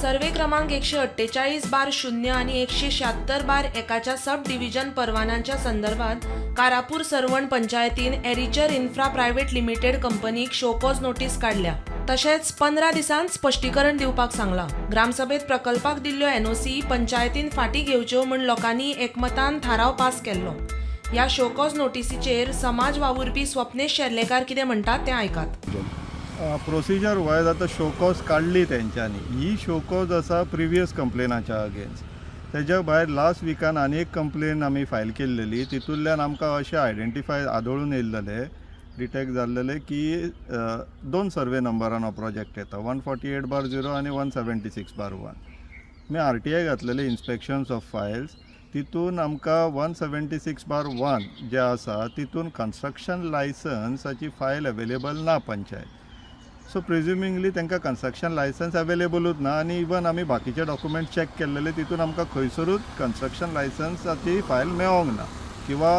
सर्वे क्रमांक 148/0 आणि 176/1च्या सब डिव्हिजन परवान्यांच्या संदर्भात कारापूर सरवण पंचायतीन एरिचर इन्फ्रा प्रायव्हेट लिमिटेड कंपनीक शोकॉज नोटीस काढल्या. तशेंच 15 दिसांत स्पश्टीकरण दिवपाक सांगला. ग्रामसभेत प्रकल्पाक दिल्ल्यो एनओसी पंचायतीन फाटीं घेवच्यो म्हूण लोकांनी एकमतान थाराव पास केल्लो. ह्या शोकॉज नोटीसीचेर समाज वावुरपी स्वप्नेश शेर्लेकार कितें म्हणटात तें आयकात. प्रोसिजर वायज आतां शोकॉज काडली तेंच्यांनी. ही शोकॉज आसा प्रिवियस कंप्लेनाच्या अगेन्स्ट. तेज्या भायर लास्ट विकान आनी एक कंप्लेन आमी फायल केल्लेली. तितूंतल्यान आमकां अशें आयडेंटिफाय आदळून येयल्लें, डिटेक्ट जाल्लेलें की 2 सर्वे नंबरान हो प्रोजेक्ट येता, 148/0 आनी 176/1. मी RTI घातलेले इन्स्पेक्शन्स ऑफ फायल्स. तितून आमकां 176/1 जे आसा तितून कन्स्ट्रक्शन लायसन्साची फायल अवेलेबल ना पंचायत. सो प्रिज्युमिंगली तांकां कन्स्ट्रक्शन लायसन्स अवेलेबलूच ना. आनी इवन आमी बाकीचे डॉक्युमेंट चॅक केल्लेले तितून आमकां खंयसरूच कन्स्ट्रक्शन लायसन्साची फायल मेळोंक ना किंवा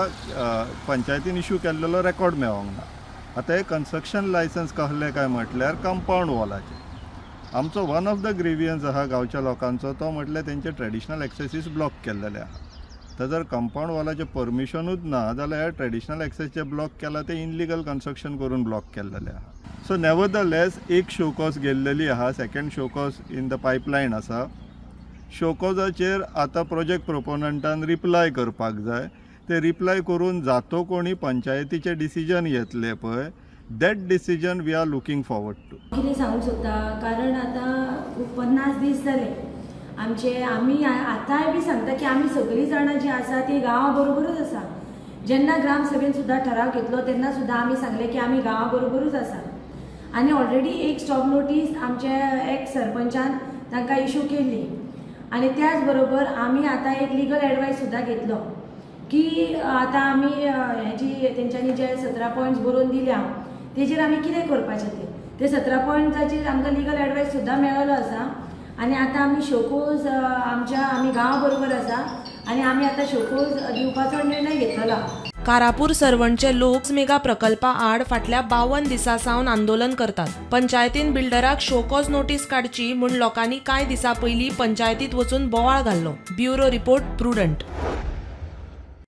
पंचायतीन इश्यू केल्लेलो रेकॉर्ड मेळोंक ना. आतां हे कन्स्ट्रक्शन लायसन्स कहले काय म्हटल्यार कंपाऊंड वॉलाचे. आमचो वन ऑफ द ग्रेवियन्स आहा गांवच्या लोकांचो तो म्हटल्यार तेंचे ट्रेडिशनल एक्सेसीस ब्लॉक केल्लेले आहा. तर जर कंपाऊंड वॉलाचें परमिशनूच ना जाल्यार ट्रेडिशनल एक्सेस जे ब्लॉक केला ते इनलिगल कन्स्ट्रक्शन करून ब्लॉक केल्लेले आहा. सो नेवरदलेस एक शोकॉज गेल्लेली आहा. Second show cause in the pipeline आसा. शोकॉजाचेर आतां प्रोजेक्ट प्रोपोनंटान रिप्लाय करपाक जाय. ते रिप्लाय करून जातो कोणी पंचायतीचे डिसिजन येतले पळय, that decision we are looking forward to. कितें सांगूंक सोदता, कारण आतां 50 दीस जाले आमी आतांय बी सांगता की आमी सगळीं जाणां जीं आसा ती गांवा बरोबरूच आसा. जेन्ना ग्रामसभेन सुद्दां ठराव घेतलो तेन्ना सुद्दां आमी सांगलें की आमी गांवा बरोबरूच आसा. आनी ऑलरेडी एक स्टॉप नोटीस आमचे एक्स सरपंचान तांकां इशू केल्ली. आनी त्याच बरोबर आमी आतां एक लिगल एडवायस सुद्दां घेतलो की आतां आमी हेजी तेंच्यांनी जे 17 पॉयंट्स बरोवन दिल्या तेजेर आमी कितें करपाचें ते 17 पॉयंट्साचेर आमकां लिगल एडवायस सुद्दां मेळिल्लो आसा. आनी आतां आमी शोकॉज आमी गांवा बरोबर आसा आनी आमी आतां शोकॉज दिवपाचो निर्णय घेतलो. कारापूर सरवणचे लोक मेगा प्रकल्पा आड फाटल्या 52 दिसां सावन आंदोलन करतात. पंचायतीन बिल्डराक शोकॉज नोटीस काडची म्हूण लोकांनी कांय दिसां पयलीं पंचायतीत वचून बोवाळ घाल्लो. Bureau report, prudent.